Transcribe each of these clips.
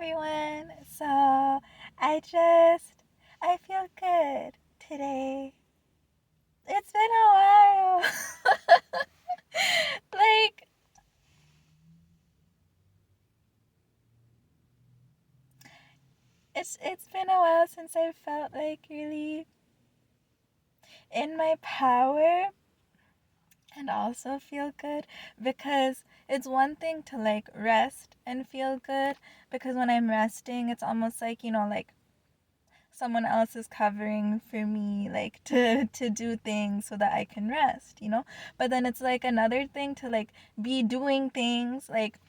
everyone. I feel good today. It's been a while. like, it's been a while since I felt like really in my power and also feel good because it's one thing to like rest and feel good because when I'm resting, it's almost like, like someone else is covering for me like to do things so that I can rest. But then it's like another thing to like be doing things like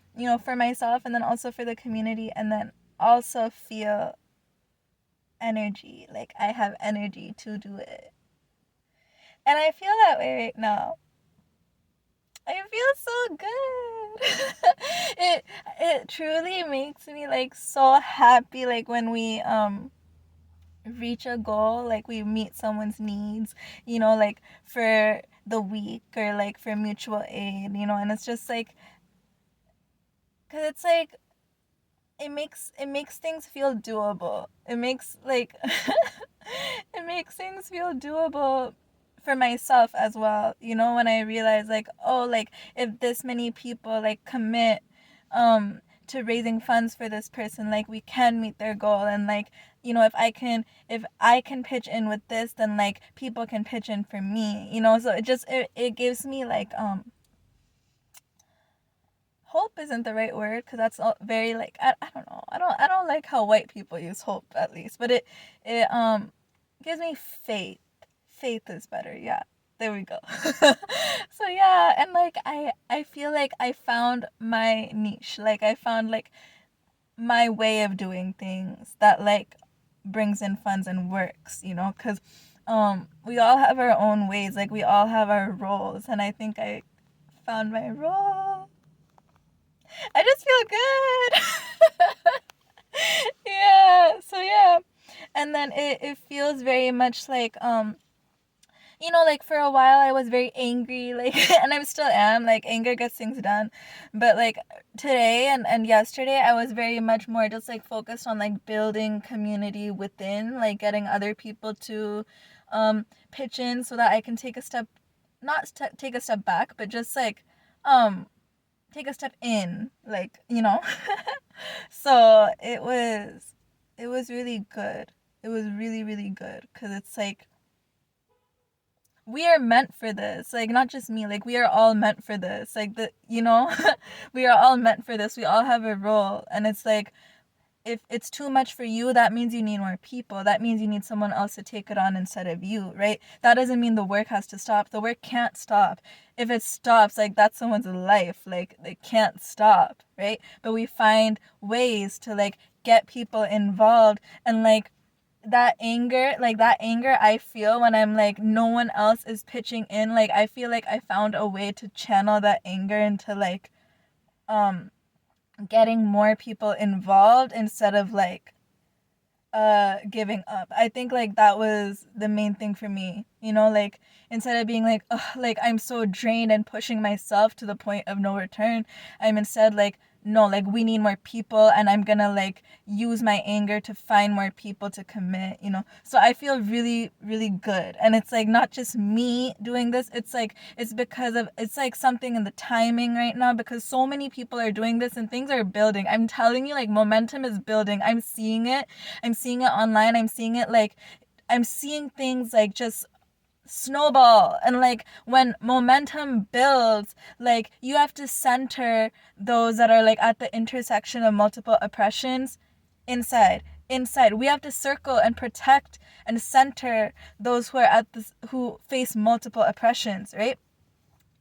for myself and then also for the community and then also feel energy, like I have energy to do it. And I feel that way right now. I feel so good. it truly makes me like so happy like when we reach a goal, like we meet someone's needs, like for the week or like for mutual aid, and it's just like, because it's like, it makes things feel doable. It makes like, it makes things feel doable for myself as well, when I realize like, oh, like if this many people like commit to raising funds for this person, like we can meet their goal. And like, if I can pitch in with this, then like people can pitch in for me. So it gives me like hope isn't the right word because that's very like, I don't know, I don't like how white people use hope, at least, but it gives me faith is better, yeah, there we go. So yeah, and like I feel like I found my niche, like I found like my way of doing things that like brings in funds and works, because we all have our own ways, like we all have our roles, and I think I found my role. I just feel good. Yeah, so yeah, and then it feels very much like like for a while I was very angry, like, and I still am, like, anger gets things done. But like today and yesterday, I was very much more just like focused on like building community within, like getting other people to pitch in so that I can take a step, not take a step back, but just like um take a step in, like. So it was really good. It was really, really good because it's like we are meant for this, like not just me, like we are all meant for this, like we are all meant for this, we all have a role. And it's like, if it's too much for you, that means you need more people, that means you need someone else to take it on instead of you, right? That doesn't mean the work has to stop. The work can't stop. If it stops, like that's someone's life, like they can't stop, right? But we find ways to like get people involved. And like that anger I feel when I'm like no one else is pitching in, like I feel like I found a way to channel that anger into like um getting more people involved instead of like giving up. I think like that was the main thing for me, like instead of being like, ugh, like I'm so drained and pushing myself to the point of no return, I'm instead like, no, like we need more people, and I'm gonna like use my anger to find more people to commit. So I feel really, really good. And it's like not just me doing this, it's because of, it's like something in the timing right now, because so many people are doing this and things are building. I'm telling you, like momentum is building. I'm seeing it online. I'm seeing things like just snowball. And like when momentum builds, like you have to center those that are like at the intersection of multiple oppressions inside. We have to circle and protect and center those who are who face multiple oppressions, right?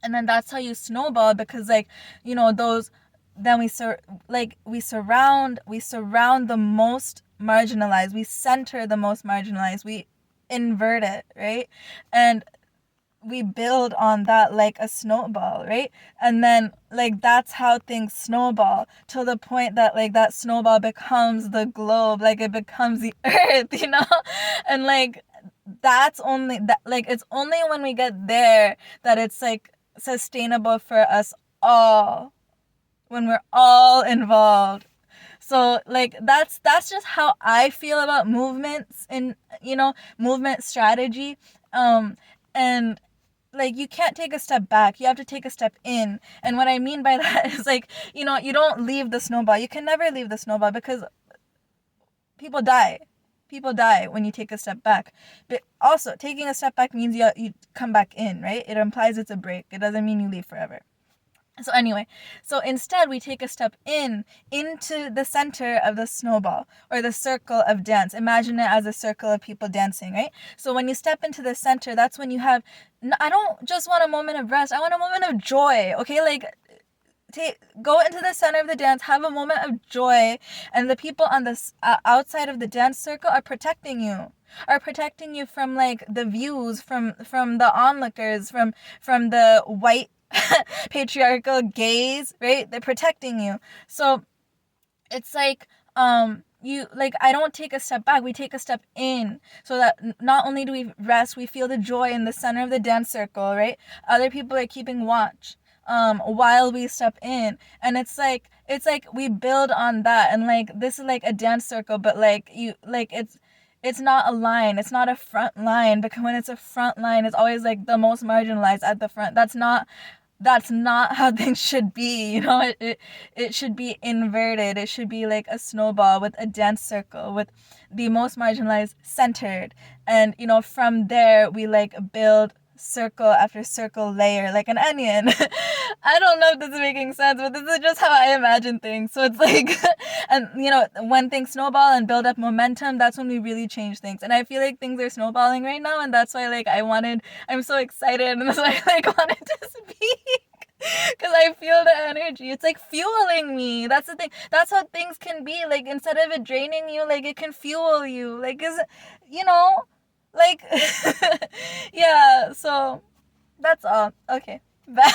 And then that's how you snowball, because like those, then we surround the most marginalized, we center the most marginalized, we invert it, right? And we build on that like a snowball, right? And then like that's how things snowball to the point that like that snowball becomes the globe, like it becomes the earth. And like that's only that, like it's only when we get there that it's like sustainable for us all, when we're all involved. So like that's just how I feel about movements and movement strategy. And like you can't take a step back, you have to take a step in. And what I mean by that is like, you don't leave the snowball. You can never leave the snowball because people die. People die when you take a step back. But also, taking a step back means you come back in, right? It implies it's a break. It doesn't mean you leave forever. So anyway, so instead we take a step into the center of the snowball or the circle of dance. Imagine it as a circle of people dancing, right? So when you step into the center, that's when you have, I don't just want a moment of rest. I want a moment of joy. Okay, like go into the center of the dance, have a moment of joy, and the people on the outside of the dance circle are protecting you. Are protecting you from like the views from the onlookers, from the white patriarchal gaze, right? They're protecting you. So it's like you like I don't take a step back, we take a step in, so that not only do we rest, we feel the joy in the center of the dance circle, right? Other people are keeping watch while we step in, and it's like we build on that. And like this is like a dance circle, but like you like it's not a line, it's not a front line, because when it's a front line, it's always like the most marginalized at the front. That's not how things should be. It should be inverted. It should be like a snowball with a dance circle with the most marginalized centered. And from there we like build circle after circle layer like an onion. I don't know if this is making sense, but this is just how I imagine things. So it's like and when things snowball and build up momentum, that's when we really change things. And I feel like things are snowballing right now, and that's why like I'm so excited, and that's why I like wanted to speak. Because I feel the energy. It's like fueling me. That's the thing. That's how things can be. Like, instead of it draining you, like, it can fuel you. Like, you know, like, yeah. So, that's all. Okay. Bye.